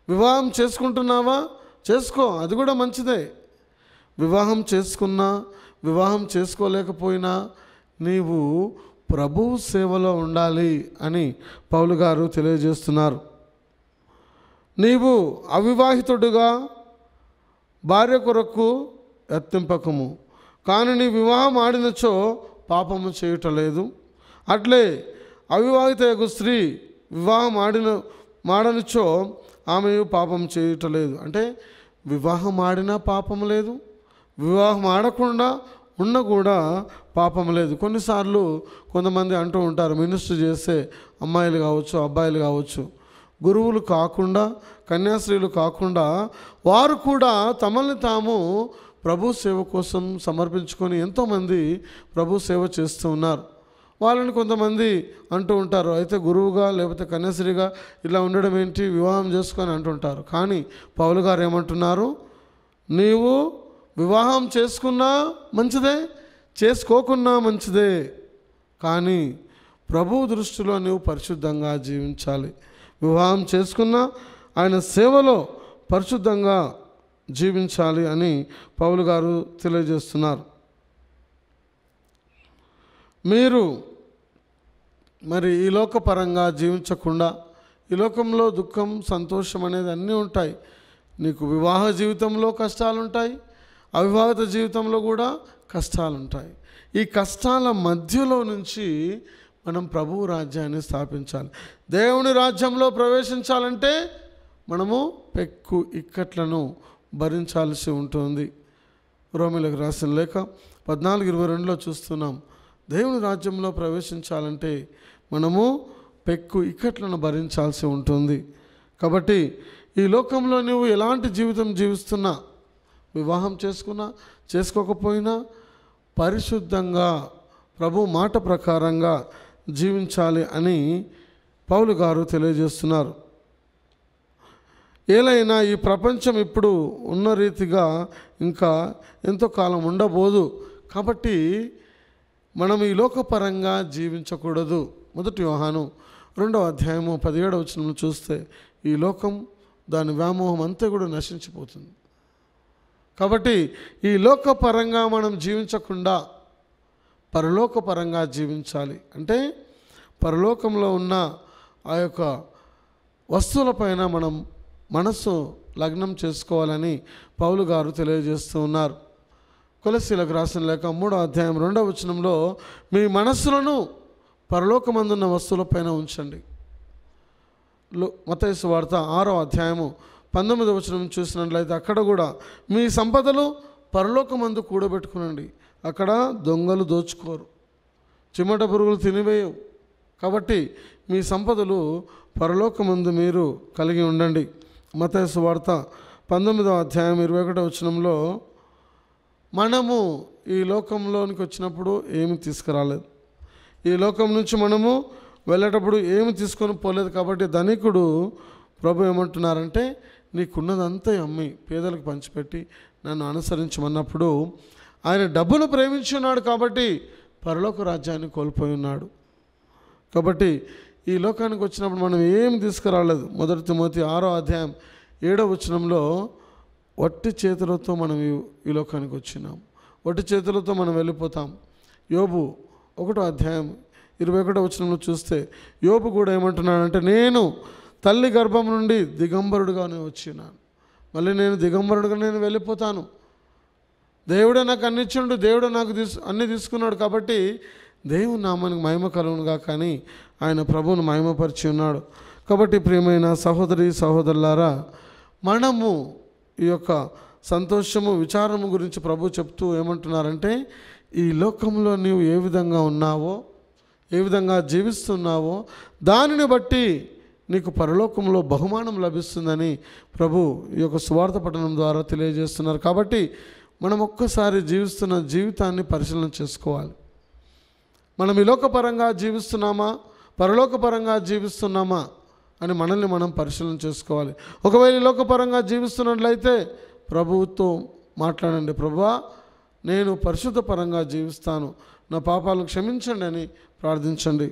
వివాహం చేసుకుంటున్నావా, చేసుకో, అది కూడా మంచిదే. వివాహం చేసుకున్నా, వివాహం చేసుకోలేకపోయినా నీవు ప్రభువు సేవలో ఉండాలి అని పౌలు గారు తెలియజేస్తున్నారు. నీవు అవివాహితుడుగా భార్య కొరకు యత్నింపకము, కానీ నీ వివాహం ఆడినచో పాపము చేయటలేదు. అట్లే అవివాహిత స్త్రీ వివాహం మాడనిచో ఆమె పాపం చేయటలేదు. అంటే వివాహం ఆడినా పాపం లేదు, వివాహం ఆడకుండా ఉన్న కూడా పాపం లేదు. కొన్నిసార్లు కొంతమంది అంటూ ఉంటారు, మినిస్టర్ చేసే అమ్మాయిలు కావచ్చు, అబ్బాయిలు కావచ్చు, గురువులు కాకుండా, కన్యాశ్రీలు కాకుండా వారు కూడా తమల్ని తాము ప్రభు సేవ కోసం సమర్పించుకొని ఎంతోమంది ప్రభు సేవ చేస్తూ ఉన్నారు. వాళ్ళని కొంతమంది అంటూ ఉంటారు, అయితే గురువుగా లేకపోతే కన్యాశ్రీగా ఇలా ఉండడం ఏంటి, వివాహం చేసుకొని అంటుంటారు. కానీ పౌలు గారు ఏమంటున్నారు, నీవు వివాహం చేసుకున్నా మంచిదే, చేసుకోకున్నా మంచిదే, కానీ ప్రభు దృష్టిలో నీవు పరిశుద్ధంగా జీవించాలి. వివాహం చేసుకున్నా ఆయన సేవలో పరిశుద్ధంగా జీవించాలి అని పౌలు గారు తెలియజేస్తున్నారు. మీరు మరి ఈ లోకపరంగా జీవించకుండా, ఈ లోకంలో దుఃఖం సంతోషం అనేది అన్నీ ఉంటాయి. నీకు వివాహ జీవితంలో కష్టాలు ఉంటాయి, అవివాహిత జీవితంలో కూడా కష్టాలు ఉంటాయి. ఈ కష్టాల మధ్యలో నుంచి మనం ప్రభువు రాజ్యాన్ని స్థాపించాలి. దేవుని రాజ్యంలో ప్రవేశించాలంటే మనము పెక్కు ఇక్కట్లను భరించాల్సి ఉంటుంది. రోమీయులకు రాసిన లేఖ 14:22లో చూస్తున్నాం, దేవుని రాజ్యంలో ప్రవేశించాలంటే మనము పెక్కు ఇక్కట్లను భరించాల్సి ఉంటుంది. కాబట్టి ఈ లోకంలో నువ్వు ఎలాంటి జీవితం జీవిస్తున్నా, వివాహం చేసుకున్నా చేసుకోకపోయినా పరిశుద్ధంగా ప్రభు మాట ప్రకారంగా జీవించాలి అని పౌలు గారు తెలియజేస్తున్నారు. ఏలైనా ఈ ప్రపంచం ఇప్పుడు ఉన్న రీతిగా ఇంకా ఎంతో కాలం ఉండబోదు. కాబట్టి మనం ఈ లోకపరంగా జీవించకూడదు. 1 యోహాను 2:17 చూస్తే ఈ లోకం దాని వ్యామోహం అంతా కూడా నశించిపోతుంది. కాబట్టి ఈ లోకపరంగా మనం జీవించకుండా పరలోకపరంగా జీవించాలి. అంటే పరలోకంలో ఉన్న ఆ యొక్క వస్తువులపైన మనం మనస్సు లగ్నం చేసుకోవాలని పౌలు గారు తెలియజేస్తూ ఉన్నారు. కొలస్సీలకు రాసిన లేఖ 3:2 మీ మనస్సులను పరలోకమందున్న వస్తువులపైన ఉంచండి. మత్తయి సువార్త 6:19 చూసినట్లయితే అక్కడ కూడా మీ సంపదలు పరలోకమందు కూడబెట్టుకునండి, అక్కడ దొంగలు దోచుకోరు, చిమ్మట పురుగులు తినివేయవు. కాబట్టి మీ సంపదలు పరలోకమందు మీరు కలిగి ఉండండి. మత్తయి సువార్త 19:21 మనము ఈ లోకంలోనికి వచ్చినప్పుడు ఏమి తీసుకురాలేదు, ఈ లోకం నుంచి మనము వెళ్ళేటప్పుడు ఏమి తీసుకొని పోలేదు. కాబట్టి ధనికుడు ప్రభు ఏమంటున్నారంటే, నీకున్నదంతా అమ్మి పేదలకు పంచిపెట్టి నన్ను అనుసరించమన్నప్పుడు ఆయన డబ్బును ప్రేమించి ఉన్నాడు కాబట్టి పరలోక రాజ్యాన్ని కోల్పోయి ఉన్నాడు. కాబట్టి ఈ లోకానికి వచ్చినప్పుడు మనం ఏమి తీసుకురాలేదు. 1 తిమోతి 6:7 వట్టి చేతులతో మనం ఈ లోకానికి వచ్చినాం. ఒట్టి చేతులతో మనం వెళ్ళిపోతాం. యోబు 1వ అధ్యాయం 21వ వచనంలో చూస్తే యోబు కూడా ఏమంటున్నాడంటే, నేను తల్లి గర్భం నుండి దిగంబరుడుగానే వచ్చినాను, మళ్ళీ నేను దిగంబరుడుగా నేను వెళ్ళిపోతాను. దేవుడే నాకు అన్ని ఇచ్చిండు, దేవుడే నాకు అన్నీ తీసుకున్నాడు. కాబట్టి దేవుని నామానికి మహిమ కలుగునుగా, కానీ ఆయన ప్రభువును మహిమపరిచి ఉన్నాడు. కాబట్టి ప్రియమైన సహోదరి సహోదరులారా, మనము ఈ యొక్క సంతోషము విచారము గురించి ప్రభు చెప్తూ ఏమంటున్నారంటే, ఈ లోకంలో నీవు ఏ విధంగా ఉన్నావో, ఏ విధంగా జీవిస్తున్నావో దానిని బట్టి నీకు పరలోకంలో బహుమానం లభిస్తుందని ప్రభు ఈ యొక్క సువార్త పఠనం ద్వారా తెలియజేస్తున్నారు. కాబట్టి మనం ఒక్కసారి జీవిస్తున్న జీవితాన్ని పరిశీలన చేసుకోవాలి. మనం ఈ లోకపరంగా జీవిస్తున్నామా, పరలోకపరంగా జీవిస్తున్నామా అని మనల్ని మనం పరిశీలన చేసుకోవాలి. ఒకవేళ ఈ లోకపరంగా జీవిస్తున్నట్లయితే ప్రభువుతో మాట్లాడండి, ప్రభువా నేను పరిశుద్ధ పరంగా జీవిస్తాను, నా పాపాలు క్షమించండి అని ప్రార్థించండి.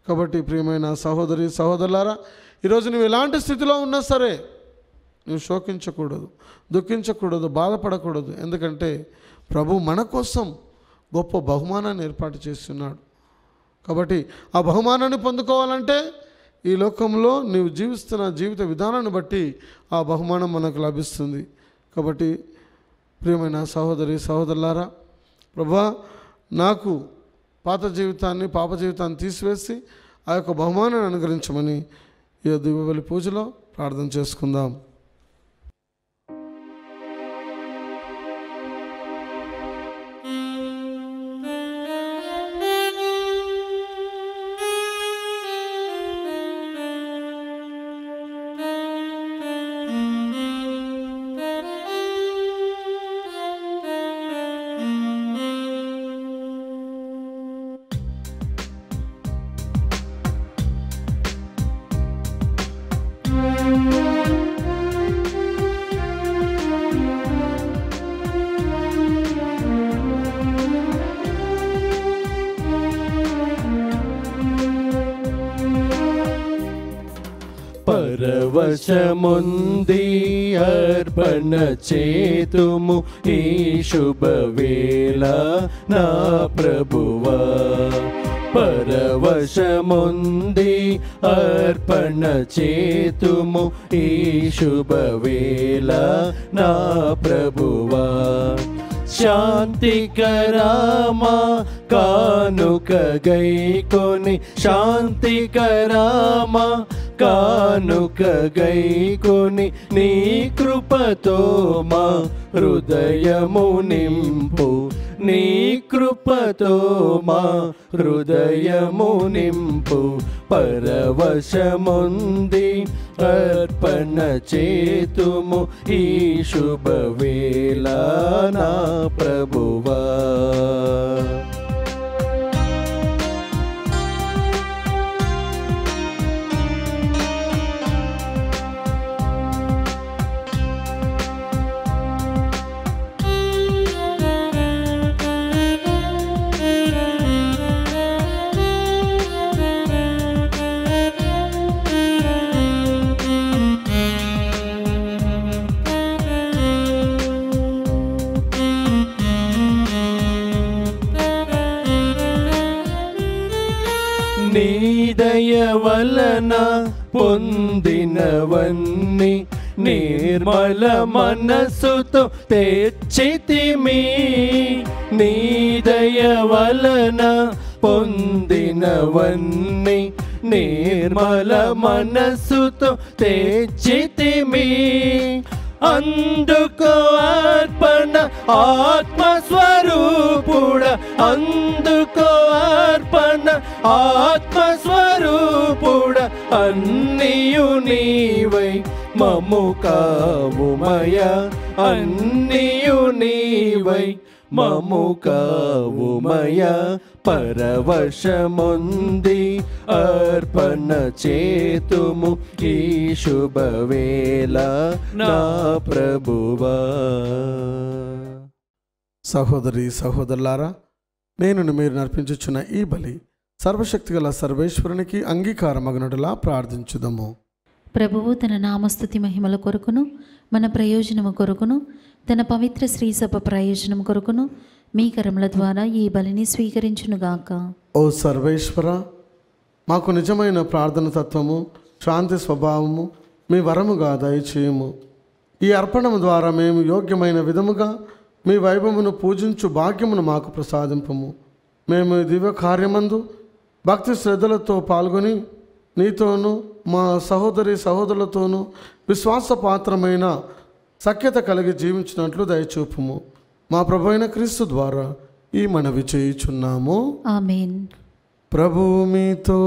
కాబట్టి ప్రియమైన సహోదరి సహోదరులారా, ఈరోజు నువ్వు ఎలాంటి స్థితిలో ఉన్నా సరే నువ్వు శోకించకూడదు, దుఃఖించకూడదు, బాధపడకూడదు. ఎందుకంటే ప్రభు మన కోసం గొప్ప బహుమానాన్ని ఏర్పాటు చేస్తున్నాడు. కాబట్టి ఆ బహుమానాన్ని పొందుకోవాలంటే ఈ లోకంలో నీవు జీవిస్తున్న జీవిత విధానాన్ని బట్టి ఆ బహుమానం మనకు లభిస్తుంది. కాబట్టి ప్రియమైన సహోదరి సహోదరులారా, ప్రభువా నాకు పాత జీవితాన్ని పాప జీవితాన్ని తీసివేసి ఆ యొక్క బహుమానాన్ని అనుగ్రహించమని ఈ దివ్యబలి పూజలో ప్రార్థన చేసుకుందాం. పరవశముంది అర్పణ చేతుము ఈ శుభవేళ నా ప్రభువా. పరవశముంది అర్పణ చేతుము ఈ శుభవేళ నా ప్రభువా. శాంతికరామా కానుక గైకొని, శాంతికరామా కానుక గైకొని, నీ కృపతో మా హృదయము నింపు, నీ కృపతో మా హృదయము నింపు. పరవశముంది అర్పణ చేతుము ఈ శుభవేళ నా ప్రభువా. నీ దయ వలన పొందినవన్నీ నిర్మల మనసుతో తెచ్చితిమి. నీ దయ వలన పొందినవన్నీ నిర్మల మనసుతో తెచ్చితిమి. అందుకో అర్పణ ఆత్మస్వరూపుడ, అందుకో అర్పణ ఆత్మస్వరూపుడ. అన్నియు నీవై మము కావుమయ, అన్నియు నీవై మము కావుమయ. పరవశముంది అర్పణ చేతుము ఈ శుభవేళ నా ప్రభువా. సహోదరి సహోదరులారా, నేను మీరు నర్పించుచున్న ఈ బలి సర్వశక్తిగల సర్వేశ్వరునికి అంగీకారమగునటులా ప్రార్థించుదము. ప్రభువు తన నామస్తుతి మహిమల కొరకును మన ప్రయోజనము కొరకును తన పవిత్ర శ్రీ సభ ప్రయోజనం కొరకును మీ కరముల ద్వారా ఈ బలిని స్వీకరించునుగాక. ఓ సర్వేశ్వర, మాకు నిజమైన ప్రార్థన తత్వము, శాంతి స్వభావము మీ వరముగా దయచేయము. ఈ అర్పణము ద్వారా మేము యోగ్యమైన విధముగా మీ వైభవమును పూజించు భాగ్యమును మాకు ప్రసాదింపము. మేము ఈ దివ్య కార్యమందు భక్తి శ్రద్ధలతో పాల్గొని నీతోనూ మా సహోదరి సహోదరులతోనూ విశ్వాసపాత్రమైన సఖ్యత కలిగి జీవించినట్లు దయచూపుము. మా ప్రభు అయిన క్రీస్తు ద్వారా ఈ మనవి చేయుచున్నాము. ఆమేన్. ప్రభువు మీతో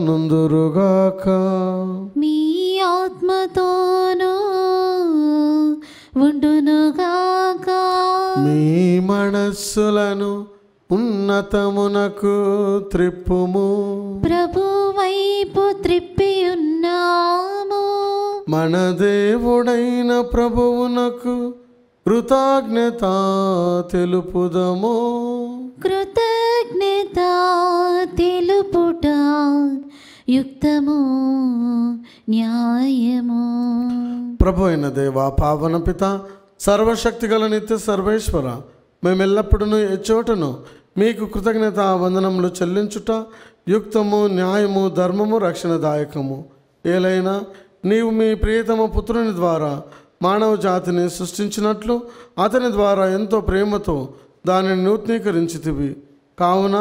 నుందురుగాక. మీ ఆత్మతోనూ ఉండునుగాక. మీ మనస్సులను ఉన్నతమునకు త్రిప్పుము. ప్రభు వైపు త్రిప్పి ఉన్నాము. మన దేవుడైన ప్రభువునకు కృతజ్ఞత తెలుపుదము. కృతజ్ఞత తెలుపుట యుక్తము, న్యాయము. ప్రభు అయిన దేవా, పావన పిత, సర్వశక్తి గల నిత్య సర్వేశ్వర, మేమెల్లప్పుడూ ఎచ్చోటను మీకు కృతజ్ఞత వందనములు చెల్లించుట యుక్తము, న్యాయము, ధర్మము, రక్షణదాయకము. ఏలైనా నీవు మీ ప్రియతమ పుత్రుని ద్వారా మానవ జాతిని సృష్టించినట్లు అతని ద్వారా ఎంతో ప్రేమతో దానిని నూతనీకరించితివి. కావున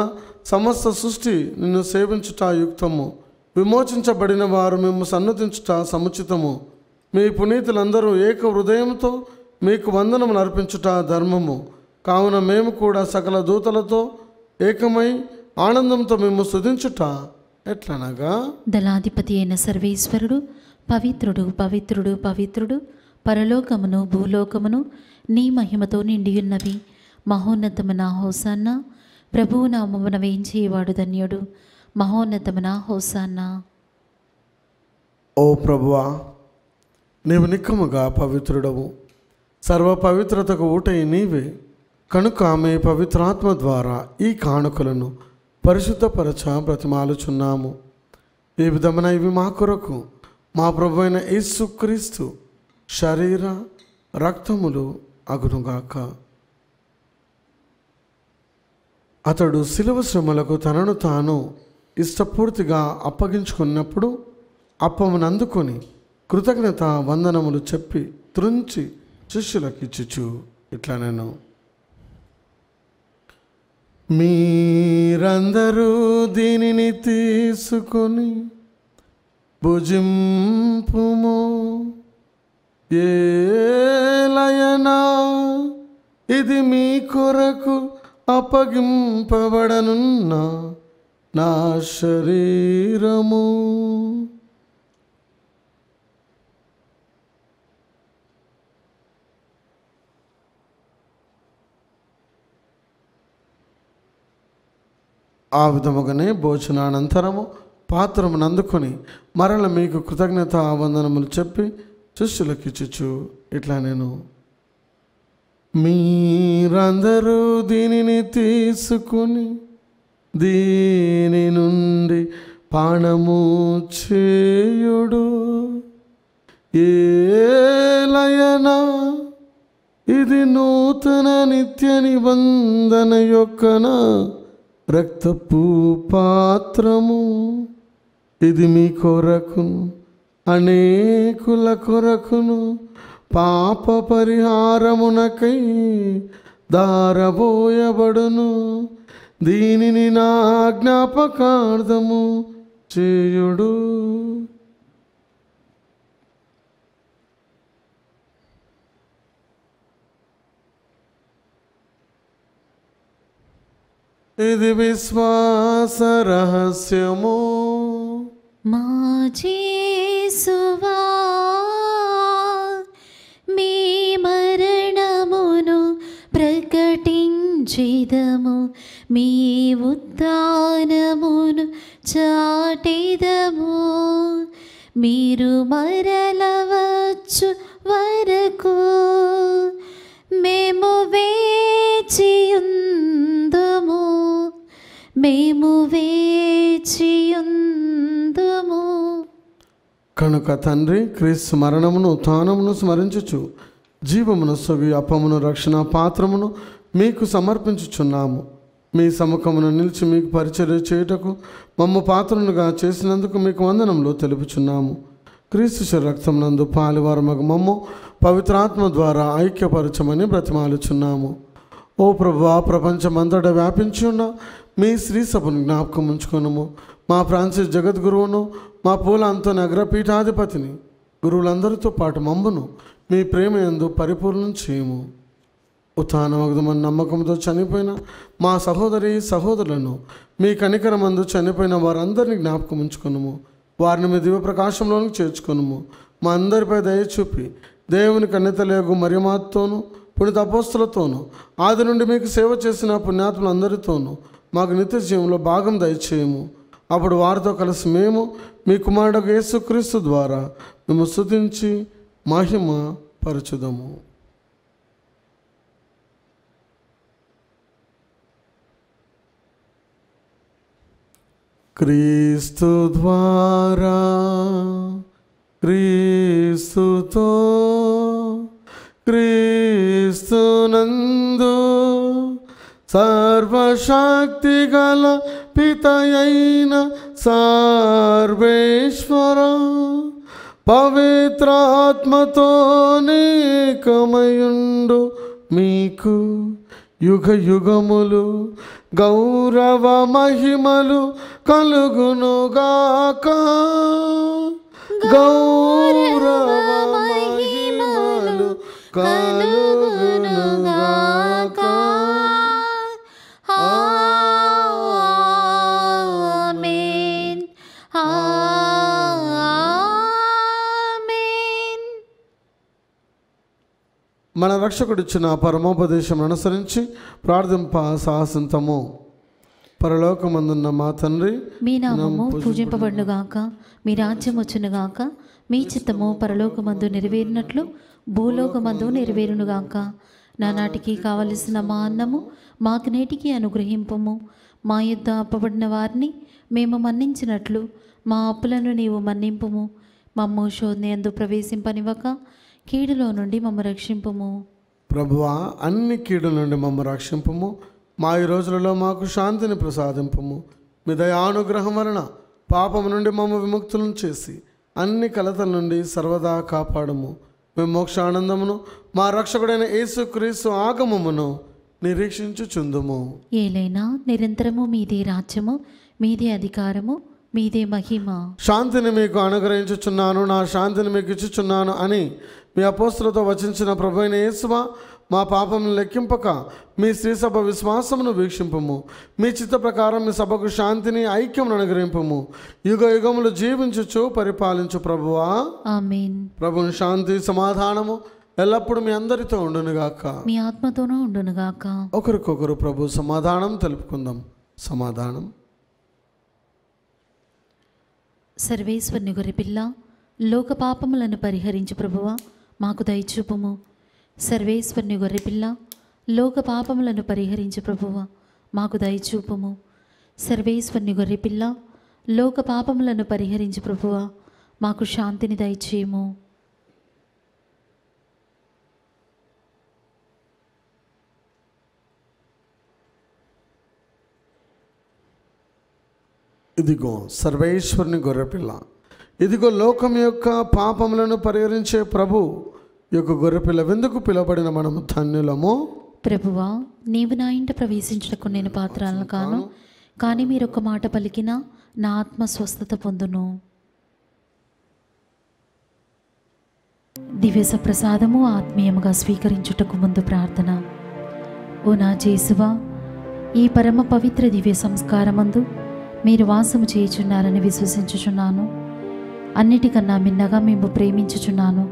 సమస్త సృష్టి నిన్ను సేవించుట యుక్తము, విమోచించబడిన వారు మేము సన్నతించుట సముచితము. మీ పునీతులందరూ ఏక హృదయంతో మీకు వందనములు అర్పించుట ధర్మము. కావున మేము కూడా సకల దూతలతో ఏకమై ఆనందంతో మేము స్తుతించుట ఎట్లనగా, దళాధిపతి అయిన సర్వేశ్వరుడు పవిత్రుడు పవిత్రుడు పవిత్రుడు, పరలోకమును భూలోకమును నీ మహిమతో నిండియున్నవి. మహోన్నతమున హోసాన్నా. ప్రభువు నామమున వేయించేవాడు ధన్యుడు. మహోన్నతమున హోసాన్నా. ఓ ప్రభువా, నీవు నిక్కముగా పవిత్రుడవు, సర్వ పవిత్రతకు ఊటై నీవే. కనుక ఆమె పవిత్రాత్మ ద్వారా ఈ కానుకలను పరిశుద్ధపరచ బ్రతిమాలుచున్నాము. ఈ విధమైన ఇవి మా కొరకు మా ప్రభు అయిన యేసుక్రీస్తు శరీర రక్తములు అగునుగాక. అతడు శిలువ శ్రమలకు తనను తాను ఇష్టపూర్తిగా అప్పగించుకున్నప్పుడు అప్పమును అందుకొని కృతజ్ఞత వందనములు చెప్పి త్రుంచి శిష్యులకిచ్చుచు ఇట్లా నేను, మీరందరూ దీనిని తీసుకొని భుజింపుము. ఏలయనా ఇది మీ కొరకు అప్పగింపబడనున్న నా శరీరము. ఆ విధముగానే భోజనానంతరము పాత్రమును అందుకొని మరల మీకు కృతజ్ఞత వందనములు చెప్పి శిష్యులకిచ్చుచు ఇట్లా నేను, మీరందరూ దీనిని తీసుకుని దీని నుండి పానము చేయుడు. ఏలయనా ఇది నూతన నిత్య నిబంధన యొక్కన రక్తపు పాత్రము. ఇది మీ కొరకును అనేకుల కొరకును పాప పరిహారమునకై దారబోయబడును. దీనిని నా జ్ఞాపకార్థము చేయుడు. ఇది విశ్వాస రహస్యము. మా యేసువా, మీ మరణమును ప్రకటించెదము, మీ ఉత్థానమును చాటెదము. మీరు మరలవచ్చు వరకు మేము వేచియుందుము, మేము వేచియుందుము. కనుక తండ్రి క్రీస్తు మరణమును ఉత్థానమును స్మరించుచు జీవమును సొగి అప్పమును రక్షణ పాత్రమును మీకు సమర్పించుచున్నాము. మీ సముఖమును నిలిచి మీకు పరిచర్య చేయుటకు మమ్మ పాత్రనుగా చేసినందుకు మీకు వందనములు తెలుపుచున్నాము. క్రీస్తు శరీర రక్తమునందు పాలువారమగు మమ్ము పవిత్రాత్మ ద్వారా ఐక్యపరచమని బ్రతిమాలుచున్నాము. ఓ ప్రభువా, ప్రపంచమంతటా వ్యాపించి ఉన్న మీ శ్రీ సభను జ్ఞాపకం ఉంచుకొనుము. మా ఫ్రాన్సిస్ జగద్గురువును, మా పూల అంతోని అగ్రపీఠాధిపతిని, గురువులందరితో పాటు మమ్మును మీ ప్రేమ యందు పరిపూర్ణం చేయము. ఉత్థానమగుదమని నమ్మకంతో చనిపోయిన మా సహోదరి సహోదరులను, మీ కనికరమందు చనిపోయిన వారందరినీ జ్ఞాపకం ఉంచుకొనుము. వారిని మీ దివ్య ప్రకాశంలోనికి చేర్చుకొనుము. మా అందరిపై దయ చూపి దేవుని కన్యతలేగు మరియమాతోనూ పుణిత అపోస్తలతోనూ ఆది నుండి మీకు సేవ చేసిన పుణ్యాత్ములందరితోనూ మాకు నిత్య జీవంలో భాగం దయచేయము. అప్పుడు వారితో కలిసి మేము మీ కుమారుడు యేసుక్రీస్తు ద్వారా మేము స్తుతించి మహిమ పరచుదము. క్రీస్తు ద్వారా, క్రీస్తుతో, క్రీస్తునందు సర్వశక్తి గల పితయైన సర్వేశ్వర పవిత్రాత్మతో నేకమయుండు మీకు యుగ యుగములు గౌరవ మహిమలు కలుగునుగాక. గౌరవ మహిమలు కలుగునుగాక. ఆమేన్. ఆమేన్. మన రక్షకుడిచ్చిన పరమోపదేశం అనుసరించి ప్రార్థింప సాహసింతము. పరలోకమందున్న మా తండ్రి, మీ నామము పూజింపబడునుగాక, మీ రాజ్యం వచ్చునుగాక, మీ చిత్తము పరలోకమందు నెరవేరినట్లు భూలోకమందు నెరవేరునుగాక. నానాటికి కావలసిన మా అన్నము మాకు నేటికి అనుగ్రహింపము. మా యొద్ద అప్పబడిన వారిని మేము మన్నించినట్లు మా అప్పులను నీవు మన్నింపుము. మమ్ము శోధనయందు ప్రవేశింపనివ్వక కీడులో నుండి మమ్మ రక్షింపుము. ప్రభువా, అన్ని కీడుల నుండి మమ్మ రక్షింపుము. మా ఈ రోజులలో మాకు శాంతిని ప్రసాదింపుము. మీ దయానుగ్రహం వలన పాపము నుండి మమ్మ విముక్తులను చేసి అన్ని కలతల నుండి సర్వదా కాపాడము. మేము మోక్షానందమును మా రక్షకుడైన యేసుక్రీస్తు ఆగమమును నిరీక్షించుచుందుము. ఏలైనా నిరంతరము మీదే రాజ్యము, మీదే అధికారము, మీదే మహిమ. శాంతిని మీకు అనుగ్రహించుచున్నాను, నా శాంతిని మీకు ఇచ్చుచున్నాను అని మీ అపోస్తులతో వచించిన ప్రభువైన యేసువా, మా పాపమును లెక్కింపక మీ శ్రీ సభ విశ్వాసమును వీక్షింపము. మీ చిత్త ప్రకారం మీ సభకు శాంతిని ఐక్యమును అనుగ్రహింపము. యుగ యుగములు జీవించుచు పరిపాలించు ప్రభువా. ఆమేన్. ప్రభుని శాంతి సమాధానము ఎల్లప్పుడూ మీ అందరితో ఉండునుగాక, మీ ఆత్మతోనూ ఉండునుగాక. ఒకరికొకరు ప్రభు సమాధానం తెలుపుకుందాం. సమాధానం. సర్వేశ్వరుని గొర్రెపిల్ల, లోక పాపములను పరిహరించు ప్రభువా, మాకు దయచూపుము. సర్వేశ్వరుని గొర్రెపిల్ల, లోక పాపములను పరిహరించు ప్రభువా, మాకు దయచూపుము. సర్వేశ్వరుని గొర్రెపిల్ల, లోక పాపములను పరిహరించు ప్రభువా, మాకు శాంతిని దయచేయము. ఇదిగో సర్వేశ్వరుని గొర్రెపిల్ల, ఇదిగో లోకం యొక్క పాపములను పరిహరించే ప్రభు యొక్క గొర్రెపిల్ల వెందుకు పిలువబడిన మనము ధన్యులము. ప్రభువా, నీవు నా ఇంట ప్రవేశించటకు నేను పాత్రలను కాను, కానీ మీరొక్క మాట పలికినా నా ఆత్మ స్వస్థత పొందును. దివ్య ప్రసాదము ఆత్మీయముగా స్వీకరించుటకు ముందు ప్రార్థన. ఓ నా జేసువా, ఈ పరమ పవిత్ర దివ్య సంస్కారమందు మీరు వాసము చేయుచున్నారని విశ్వసించుచున్నాను. అన్నిటికన్నా మిన్నగా మేము ప్రేమించుచున్నాను.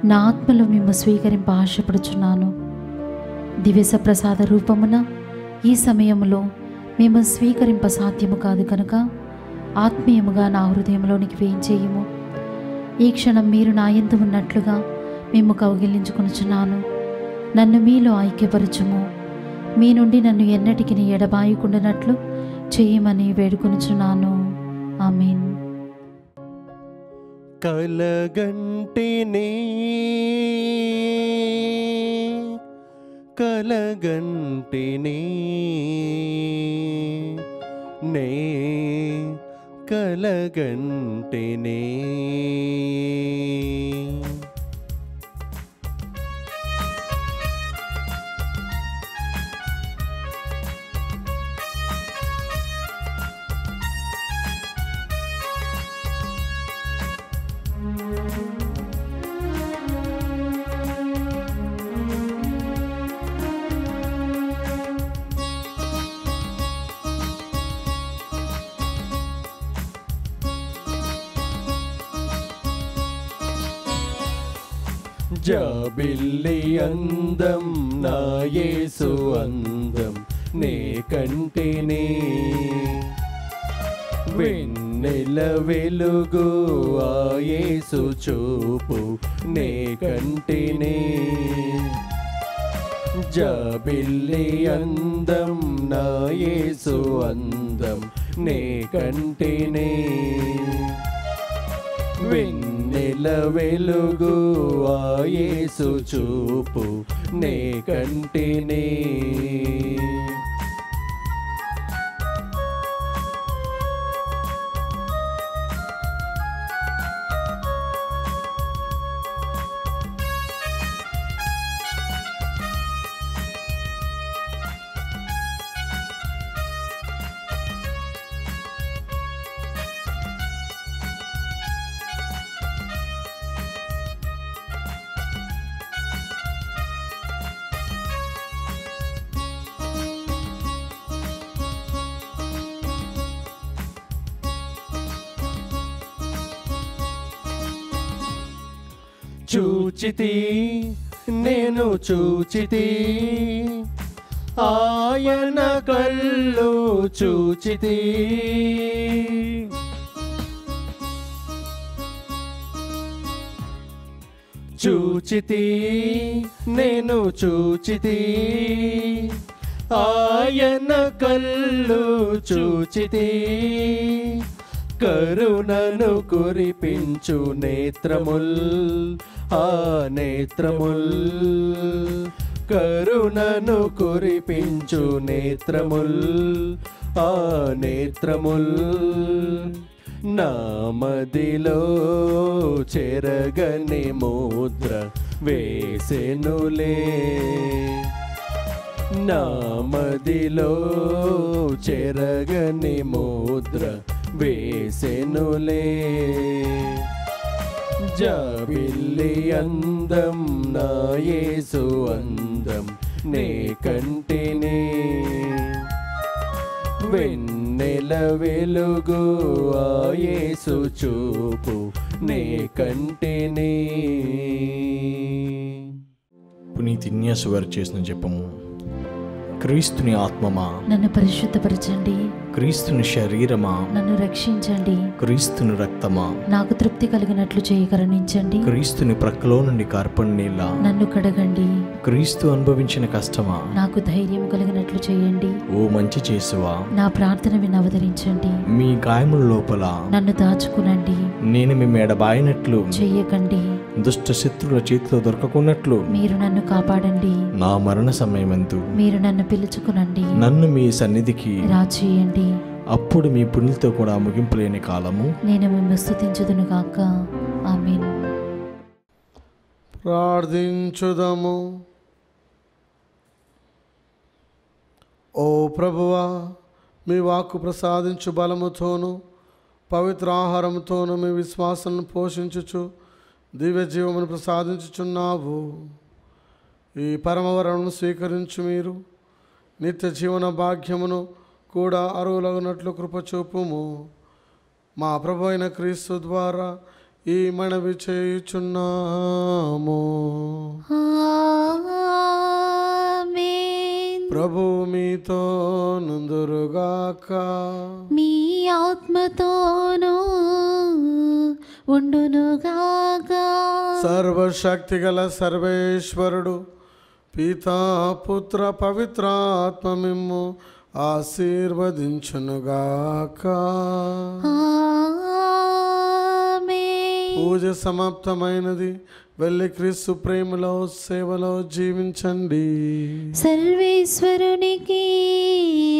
నా ఆత్మలో మేము స్వీకరింప ఆశపడుచున్నాను. దివ్య ప్రసాద రూపమున ఈ సమయంలో మేము స్వీకరింప సాధ్యము కాదు కనుక ఆత్మీయముగా నా హృదయంలోనికి వేయించేయము. ఈ క్షణం మీరు నా యందు ఉన్నట్లుగా మేము కౌగిలించుకొనుచున్నాను. నన్ను మీలో ఐక్యపరచుము. మీ నుండి నన్ను ఎన్నటికి ఎడబాయకుండానట్లు చేయమని వేడుకొనుచున్నాను. ఆమేన్. కలగంటిని కలగంటిని నే కలగంటిని జాబిల్లి అందం నా యేసు అందం నే కంటిని వెన్నెల వెలుగు ఆ యేసు చూపు నే కంటిని జాబిల్లి అందం నా యేసు అందం నే కంటిని వెన్నెల వెలుగు ఆ యేసు చూపు నే కంటిని చూచితి నేను చూచితి ఆయన కళ్ళు చూచితి చూచితి నేను చూచితి ఆయన కళ్ళు చూచితి కరుణను కురిపించు నేత్రముల్ ఆ నేత్రముల్ కరుణను కురిపించు నేత్రముల్ ఆ నేత్రముల్ నా మదిలో చెరగని ముద్ర వేసెనులే నా మదిలో చెరగని ముద్ర వేసెనులే జాబిల్లి అందం నా యేసు అందం నే కంటిని వెన్నెల వెలుగు ఆ యేసు చూపు నే కంటిని. పునీత్ ఇన్యాసు వారు చేసిన జపము. క్రీస్తుని ఆత్మమా నన్ను పరిశుద్ధపరచండి, క్రీస్తుని శరీరమా నన్ను రక్షించండి, క్రీస్తుని రక్తమా నాకు తృప్తి కలిగినట్లు చేయి కరుణించండి, క్రీస్తుని ప్రక్కలో నుండి కార్పణ నీళ్ళ నన్ను కడగండి, క్రీస్తు అనుభవించిన కష్టమా నాకు ధైర్యం కలిగినట్లు చేయండి, ఓ మంచి చేసువా నా ప్రార్థన వినవదరించండి, మీ గాయముల లోపల నన్ను దాచుకునండి, నేను మీ మెడబాయినట్లు చెయ్యకండి, దుష్ట శత్రుల చేతిలో దొరకకున్నట్లు మీరు నన్ను కాపాడండి, నా మరణ సమయమందు మీరు నన్ను పిలుచుకునండి, నన్ను మీ సన్నిధికి రాచేయండి, అప్పుడు మీ పుణ్యులతో కూడా ముగింపులేని కాలము నేను మిమ్మల్ని స్తుతించుదును గాక. ఆమేన్. ప్రార్థించుదము. ఓ ప్రభువా, మీ వాక్కు ప్రసాదించు బలముతోను పవిత్ర ఆహారంతోను మీ విశ్వాసాన్ని పోషించుచు దివ్య జీవమును ప్రసాదించుచున్నావు. ఈ పరమవరమును స్వీకరించు మీరు నిత్య జీవన భాగ్యమును కూడా అరువులగునట్లు కృపచూపుము. మా ప్రభు అయిన క్రీస్తు ద్వారా ఈ మనవి చేయుచున్నాము. ఆమేన్. ప్రభు మీతో నుందురుగాక, మీ ఆత్మతోనూ ఉండునుగాక. సర్వశక్తిగల సర్వేశ్వరుడు పితా పుత్ర పవిత్రాత్మ మిమ్ము ఆశీర్వదించునుగాక. ఆమేన్. పూజ సమాప్తమైనది. వెళ్ళి క్రీస్తు ప్రేమలో సేవలో జీవించండి. సర్వేశ్వరునికి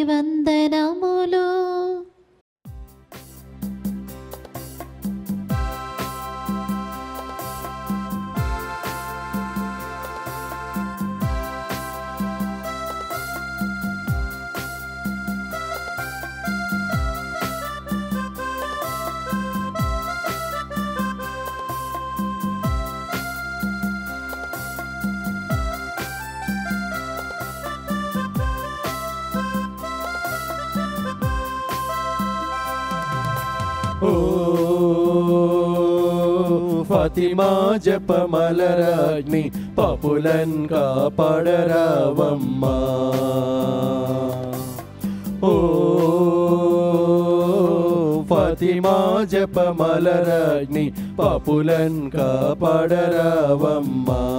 వందనములు. ఓ ఫాతిమా జపమలరాగ్ని పాపులన్ కాపాడరావమ్మా. ఓ ఫాతిమా జపమలరాగ్ని పాపులన్ కాపాడరావమ్మా.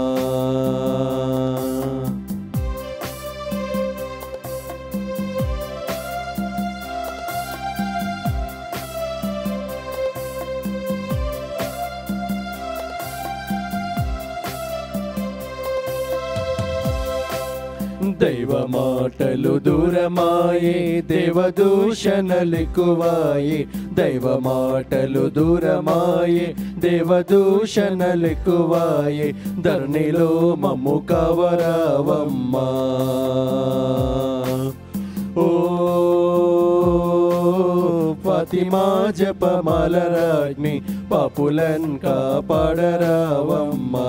దైవ మాటలు దూరమాయే, దేవదూషణలెక్కువాయే. దైవ మాటలు దూరమాయే, దేవదూషణలెక్కువాయే. ధరణిలో మమ్ము కవరావమ్మా. ఓ ఫాతిమా జపమాలరాజ్ఞి పాపులన్ కాపాడరావమ్మా.